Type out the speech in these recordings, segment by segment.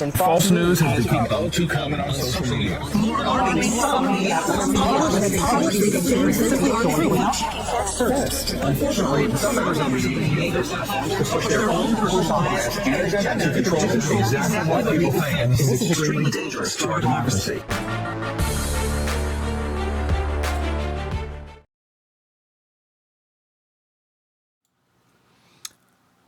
and false news has become all too common on social media. Unfortunately, some members of the media push their own personal bias and agenda to control exactly what people think, and this is extremely dangerous to our democracy.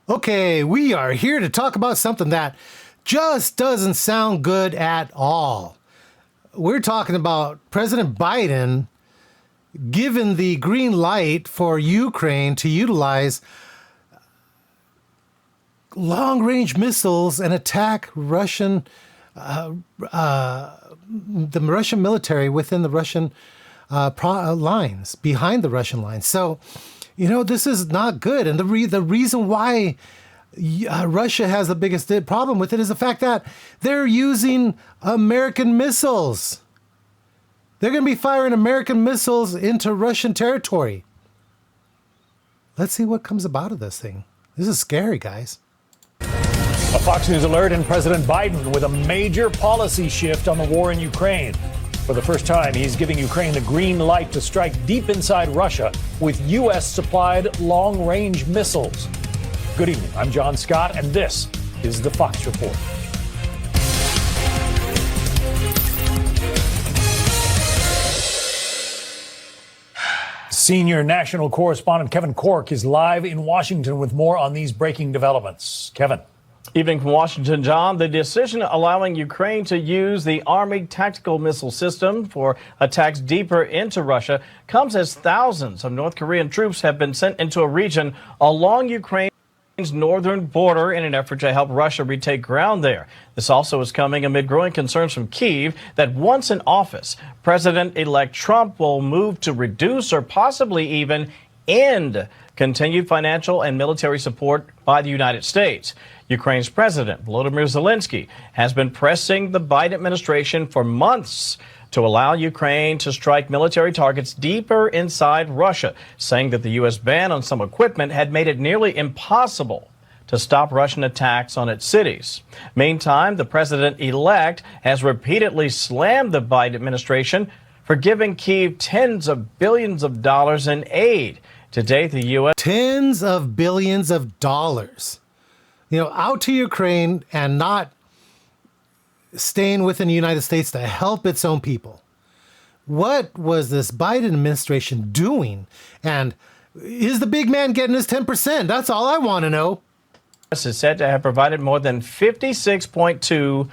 Okay, we are here to talk about something that just doesn't sound good at all. We're talking about President Biden given the green light for Ukraine to utilize long-range missiles and attack the Russian military within the Russian lines, behind the Russian lines. So, you know, this is not good. And the reason why Russia has the biggest problem with it is the fact that they're using American missiles. They're going to be firing American missiles into Russian territory. Let's see what comes about of this thing. This is scary, guys. A Fox News alert and President Biden with a major policy shift on the war in Ukraine. For the first time, he's giving Ukraine the green light to strike deep inside Russia with U.S.-supplied long-range missiles. Good evening. I'm John Scott, and this is the Fox Report. Senior national correspondent Kevin Corke is live in Washington with more on these breaking developments. Kevin. Evening from Washington, John. The decision allowing Ukraine to use the Army tactical missile system for attacks deeper into Russia comes as thousands of North Korean troops have been sent into a region along Ukraine's northern border in an effort to help Russia retake ground there. This also is coming amid growing concerns from Kyiv that once in office, President-elect Trump will move to reduce or possibly even end continued financial and military support by the United States. Ukraine's President Volodymyr Zelensky has been pressing the Biden administration for months to allow Ukraine to strike military targets deeper inside Russia, saying that the U.S. ban on some equipment had made it nearly impossible to stop Russian attacks on its cities. Meantime, the president-elect has repeatedly slammed the Biden administration for giving Kyiv tens of billions of dollars in aid. To date, the U.S. Tens of billions of dollars. You know, out to Ukraine and not staying within the United States to help its own people. What was this Biden administration doing? And is the big man getting his 10%? That's all I want to know. Is said to have provided more than $56.2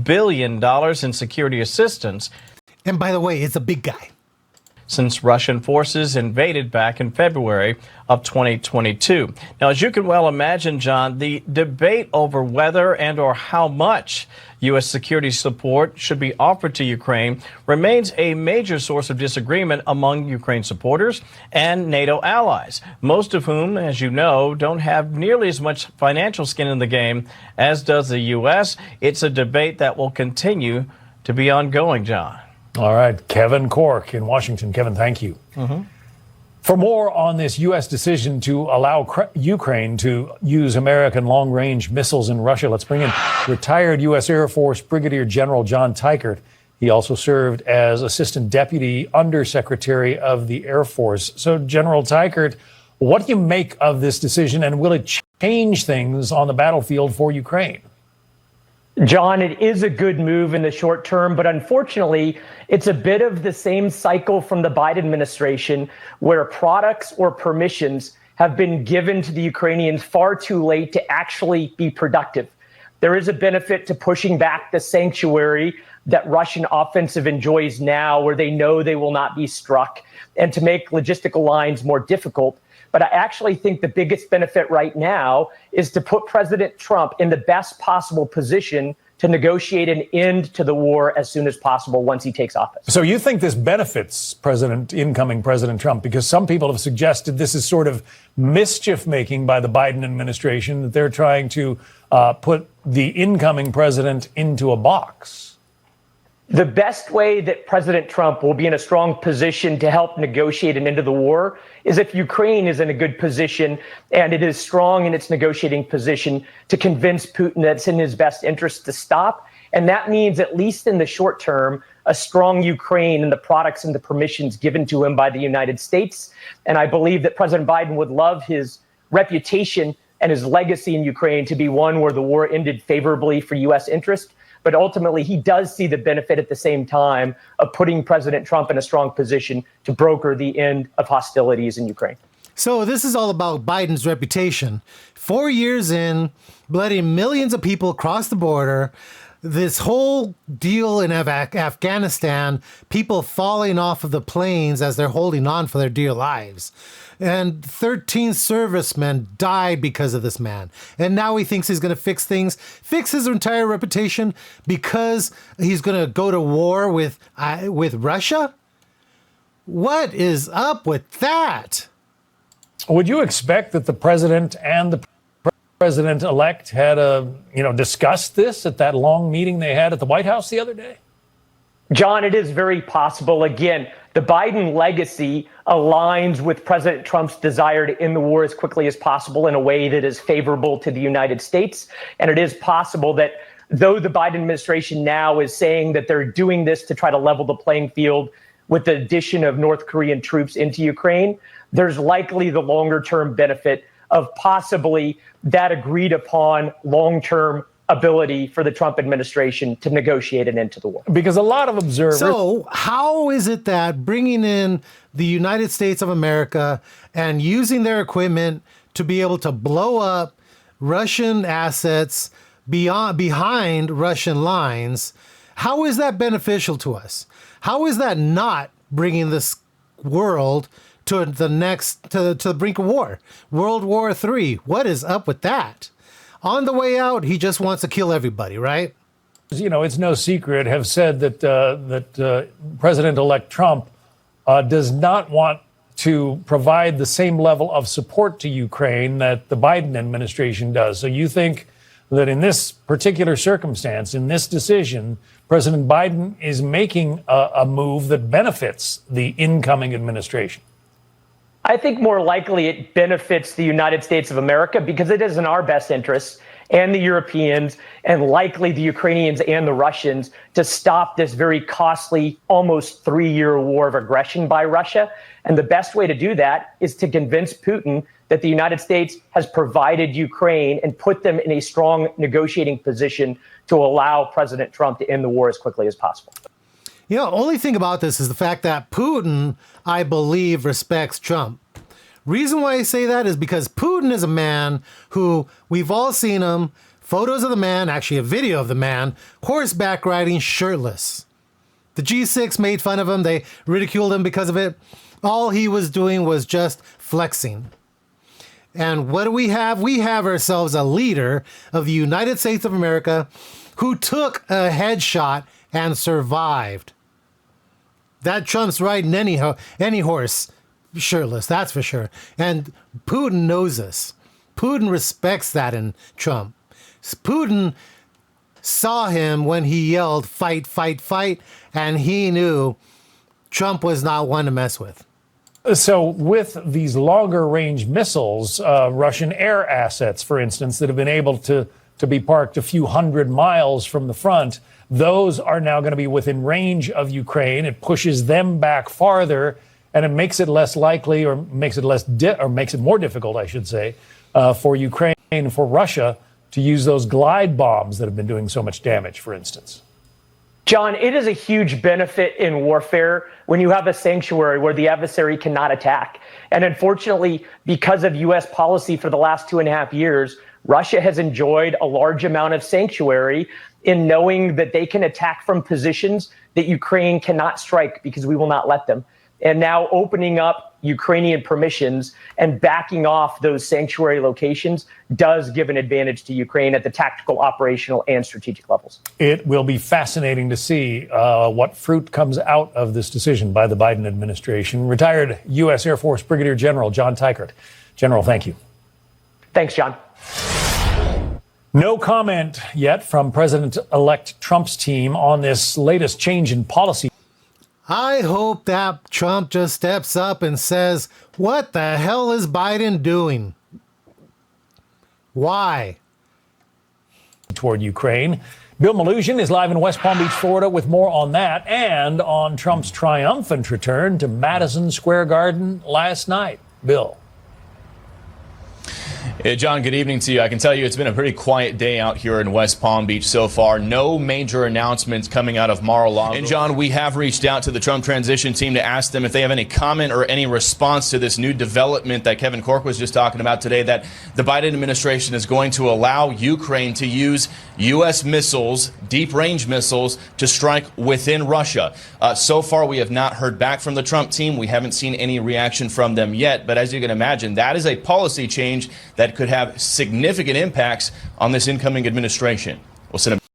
billion in security assistance. And by the way, it's a big guy. Since Russian forces invaded back in February of 2022. Now, as you can well imagine, John, the debate over whether and or how much U.S. security support should be offered to Ukraine remains a major source of disagreement among Ukraine supporters and NATO allies, most of whom, as you know, don't have nearly as much financial skin in the game as does the U.S. It's a debate that will continue to be ongoing, John. All right, Kevin Corke in Washington. Kevin, thank you. For more on this U.S. decision to allow Ukraine to use American long-range missiles in Russia, let's bring in retired U.S. Air Force Brigadier General John Teichert. He also served as Assistant Deputy Undersecretary of the Air Force. So, General Teichert, what do you make of this decision, and will it change things on the battlefield for Ukraine? John, it is a good move in the short term, but unfortunately, it's a bit of the same cycle from the Biden administration where products or permissions have been given to the Ukrainians far too late to actually be productive. There is a benefit to pushing back the sanctuary that Russian offensive enjoys now, where they know they will not be struck, and to make logistical lines more difficult. But I actually think the biggest benefit right now is to put President Trump in the best possible position to negotiate an end to the war as soon as possible once he takes office. So you think this benefits incoming President Trump? Because some people have suggested this is sort of mischief making by the Biden administration, that they're trying to put the incoming president into a box. The best way that President Trump will be in a strong position to help negotiate an end to the war is if Ukraine is in a good position and it is strong in its negotiating position to convince Putin that it's in his best interest to stop And that means, at least in the short term, a strong Ukraine and the products and the permissions given to him by the United States. And I believe that President Biden would love his reputation and his legacy in Ukraine to be one where the war ended favorably for U.S. interest. But ultimately, he does see the benefit at the same time of putting President Trump in a strong position to broker the end of hostilities in Ukraine. So this is all about Biden's reputation. 4 years in, letting millions of people cross the border, this whole deal in Afghanistan, people falling off of the planes as they're holding on for their dear lives. And 13 servicemen died because of this man. And now he thinks he's going to fix things, fix his entire reputation because he's going to go to war with Russia? What is up with that? Would you expect that the president and the president-elect had discussed this at that long meeting they had at the White House the other day? John, it is very possible. Again, the Biden legacy aligns with President Trump's desire to end the war as quickly as possible in a way that is favorable to the United States. And it is possible that though the Biden administration now is saying that they're doing this to try to level the playing field with the addition of North Korean troops into Ukraine, there's likely the longer term benefit of possibly that agreed upon long-term ability for the Trump administration to negotiate an end to the war. Because a lot of observers... So how is it that bringing in the United States of America and using their equipment to be able to blow up Russian assets behind Russian lines, how is that beneficial to us? How is that not bringing this world to the brink of war? World War III. What is up with that? On the way out, he just wants to kill everybody, right? It's no secret, have said that President-elect Trump does not want to provide the same level of support to Ukraine that the Biden administration does. So you think that in this particular circumstance, in this decision, President Biden is making a move that benefits the incoming administration? I think more likely it benefits the United States of America because it is in our best interest and the Europeans and likely the Ukrainians and the Russians to stop this very costly, almost 3-year war of aggression by Russia. And the best way to do that is to convince Putin that the United States has provided Ukraine and put them in a strong negotiating position to allow President Trump to end the war as quickly as possible. Only thing about this is the fact that Putin, I believe, respects Trump. Reason why I say that is because Putin is a man who we've all seen him, photos of the man, actually a video of the man, horseback riding shirtless. The G6 made fun of him. They ridiculed him because of it. All he was doing was just flexing. And what do we have? We have ourselves a leader of the United States of America who took a headshot and survived. That Trump's riding any horse shirtless, that's for sure. And Putin knows this. Putin respects that in Trump. Putin saw him when he yelled, "Fight, fight, fight," and he knew Trump was not one to mess with. So with these longer range missiles, Russian air assets, for instance, that have been able to be parked a few hundred miles from the front, those are now going to be within range of Ukraine. It pushes them back farther, and it makes it less likely, or makes it more difficult, I should say, for Ukraine and for Russia to use those glide bombs that have been doing so much damage, for instance. John, it is a huge benefit in warfare when you have a sanctuary where the adversary cannot attack. And unfortunately, because of U.S. policy for the last 2.5 years, Russia has enjoyed a large amount of sanctuary in knowing that they can attack from positions that Ukraine cannot strike because we will not let them. And now opening up Ukrainian permissions and backing off those sanctuary locations does give an advantage to Ukraine at the tactical, operational, and strategic levels. It will be fascinating to see what fruit comes out of this decision by the Biden administration. Retired U.S. Air Force Brigadier General John Teichert. General, thank you. Thanks, John. No comment yet from President-elect Trump's team on this latest change in policy. I hope that Trump just steps up and says, what the hell is Biden doing? Why? Toward Ukraine. Bill Malhusian is live in West Palm Beach, Florida, with more on that and on Trump's triumphant return to Madison Square Garden last night. Bill. Hey, John, good evening to you. I can tell you it's been a pretty quiet day out here in West Palm Beach so far. No major announcements coming out of Mar-a-Lago. And, John, we have reached out to the Trump transition team to ask them if they have any comment or any response to this new development that Kevin Corke was just talking about today, that the Biden administration is going to allow Ukraine to use U.S. missiles, deep-range missiles, to strike within Russia. So far, we have not heard back from the Trump team. We haven't seen any reaction from them yet. But as you can imagine, that is a policy change that could have significant impacts on this incoming administration. We'll send them.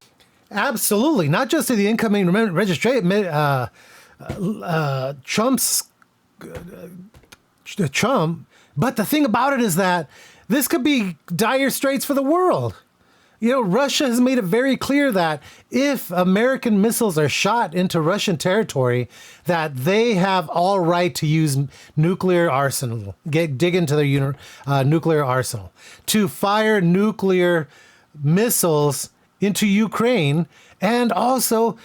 Absolutely, not just to the incoming registration, Trump, but the thing about it is that this could be dire straits for the world. You know, Russia has made it very clear that if American missiles are shot into Russian territory, that they have all right to use nuclear arsenal, dig into their nuclear arsenal, to fire nuclear missiles into Ukraine, and also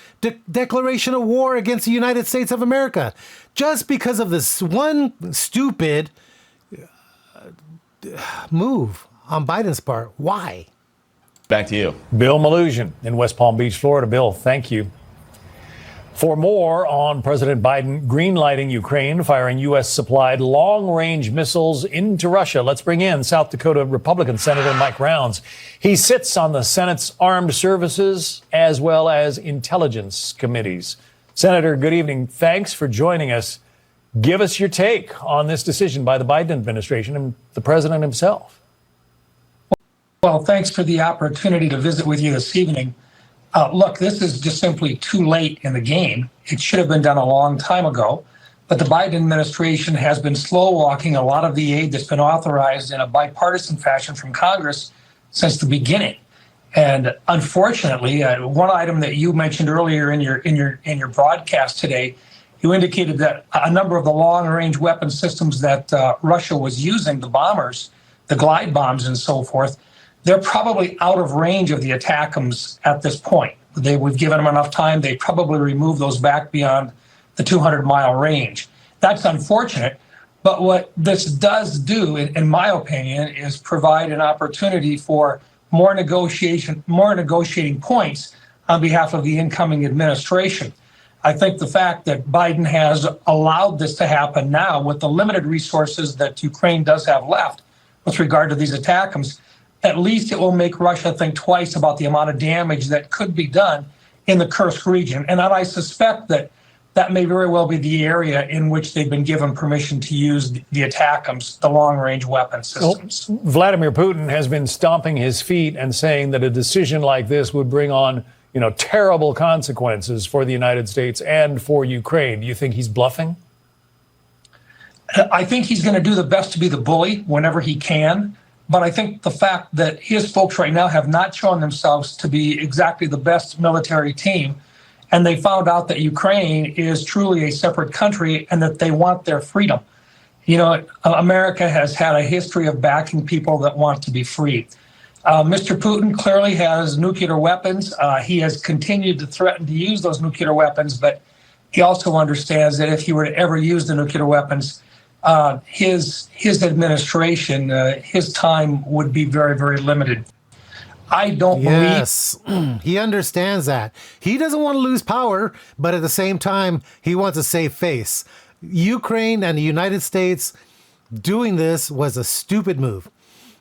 declaration of war against the United States of America. Just because of this one stupid move on Biden's part. Why? Back to you. Bill Malhusian in West Palm Beach, Florida. Bill, thank you. For more on President Biden greenlighting Ukraine, firing U.S.-supplied long-range missiles into Russia, let's bring in South Dakota Republican Senator Mike Rounds. He sits on the Senate's Armed Services as well as Intelligence Committees. Senator, good evening. Thanks for joining us. Give us your take on this decision by the Biden administration and the president himself. Well, thanks for the opportunity to visit with you this evening. Look, this is just simply too late in the game. It should have been done a long time ago, but the Biden administration has been slow-walking a lot of the aid that's been authorized in a bipartisan fashion from Congress since the beginning. And unfortunately, one item that you mentioned earlier in your broadcast today, you indicated that a number of the long-range weapon systems that Russia was using, the bombers, the glide bombs and so forth, they're probably out of range of the ATACMS at this point. We've given them enough time. They probably removed those back beyond the 200-mile range. That's unfortunate. But what this does do, in my opinion, is provide an opportunity for more negotiating points on behalf of the incoming administration. I think the fact that Biden has allowed this to happen now with the limited resources that Ukraine does have left with regard to these ATACMS, at least it will make Russia think twice about the amount of damage that could be done in the Kursk region. And I suspect that that may very well be the area in which they've been given permission to use the ATACMS, the long-range weapon systems. Well, Vladimir Putin has been stomping his feet and saying that a decision like this would bring on, terrible consequences for the United States and for Ukraine. Do you think he's bluffing? I think he's going to do the best to be the bully whenever he can. But I think the fact that his folks right now have not shown themselves to be exactly the best military team, and they found out that Ukraine is truly a separate country and that they want their freedom. America has had a history of backing people that want to be free. Mr. Putin clearly has nuclear weapons. He has continued to threaten to use those nuclear weapons, but he also understands that if he were to ever use the nuclear weapons, his administration, his time would be very, very limited. I don't believe. He understands that. He doesn't want to lose power, but at the same time, he wants to save face. Ukraine and the United States doing this was a stupid move.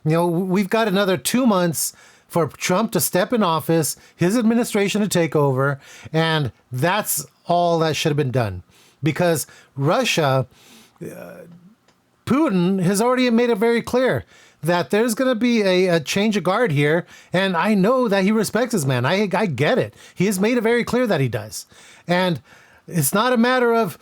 We've got another 2 months for Trump to step in office, his administration to take over, and that's all that should have been done. Because Russia, Putin has already made it very clear that there's going to be a change of guard here. And I know that he respects his man. I get it. He has made it very clear that he does. And it's not a matter of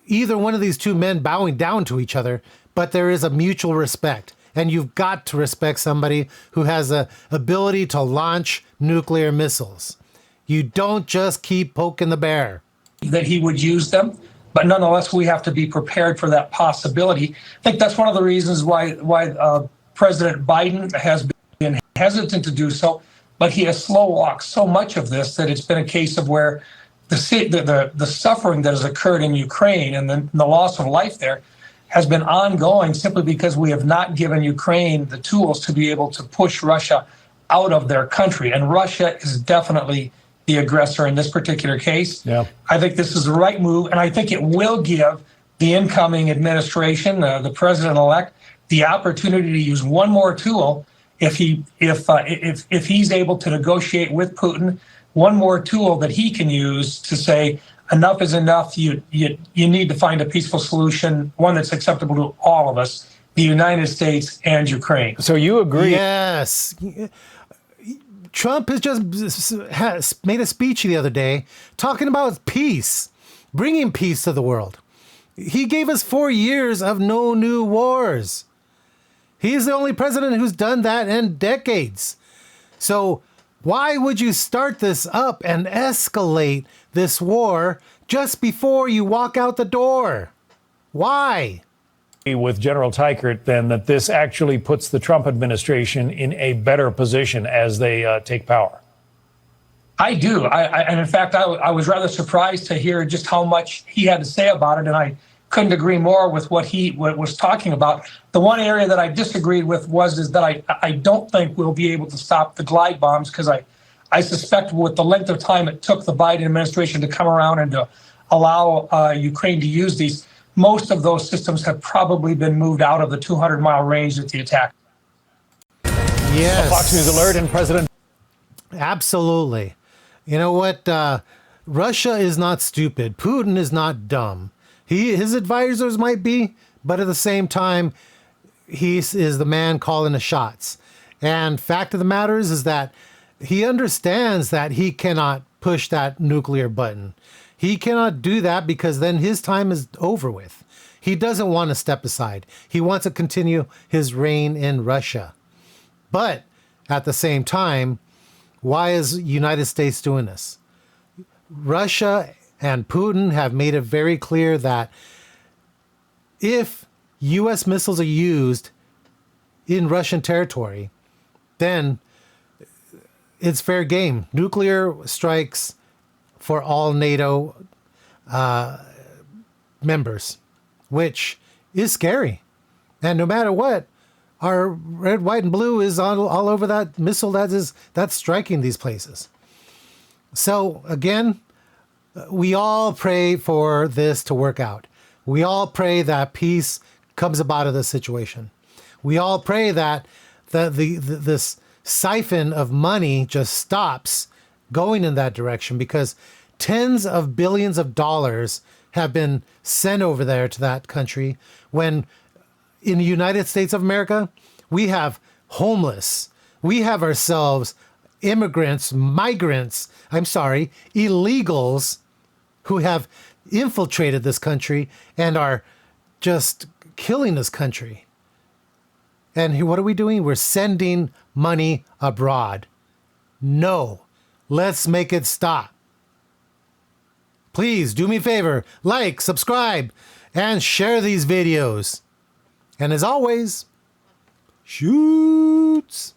either one of these two men bowing down to each other, but there is a mutual respect. And you've got to respect somebody who has the ability to launch nuclear missiles. You don't just keep poking the bear. That he would use them. But nonetheless, we have to be prepared for that possibility. I think that's one of the reasons why President Biden has been hesitant to do so. but he has slow walked so much of this that it's been a case of where the suffering that has occurred in Ukraine and the loss of life there has been ongoing simply because we have not given Ukraine the tools to be able to push Russia out of their country. And Russia is definitely the aggressor in this particular case. Yeah. I think this is the right move, and I think it will give the incoming administration, the president-elect, the opportunity to use one more tool if he's able to negotiate with Putin, one more tool that he can use to say, enough is enough. You need to find a peaceful solution, one that's acceptable to all of us, the United States and Ukraine. So you agree? Yes. Trump has made a speech the other day talking about peace, bringing peace to the world. He gave us 4 years of no new wars. He's the only president who's done that in decades. So why would you start this up and escalate this war just before you walk out the door? Why? With General Teichert, then, that this actually puts the Trump administration in a better position as they take power. I do. And in fact, I was rather surprised to hear just how much he had to say about it. And I couldn't agree more with what he was talking about. The one area that I disagreed with is that I don't think we'll be able to stop the glide bombs, because I suspect with the length of time it took the Biden administration to come around and to allow Ukraine to use these, most of those systems have probably been moved out of the 200-mile range that the attack. Yes. A Fox News alert and President. Absolutely. You know what? Russia is not stupid. Putin is not dumb. His advisors might be, but at the same time, he is the man calling the shots. And fact of the matter is that he understands that he cannot push that nuclear button. He cannot do that because then his time is over with. He doesn't want to step aside. He wants to continue his reign in Russia. But at the same time, why is the United States doing this? Russia and Putin have made it very clear that if U.S. missiles are used in Russian territory, then it's fair game. Nuclear strikes for all NATO members, which is scary. And no matter what, our red, white, and blue is all over that missile that's striking these places. So again, we all pray for this to work out. We all pray that peace comes about of this situation. We all pray that this siphon of money just stops going in that direction, because tens of billions of dollars have been sent over there to that country, when in the United States of America, we have homeless. We have ourselves immigrants, illegals who have infiltrated this country and are just killing this country. And what are we doing? We're sending money abroad. No, let's make it stop. Please do me a favor, like, subscribe, and share these videos. And as always, shoots.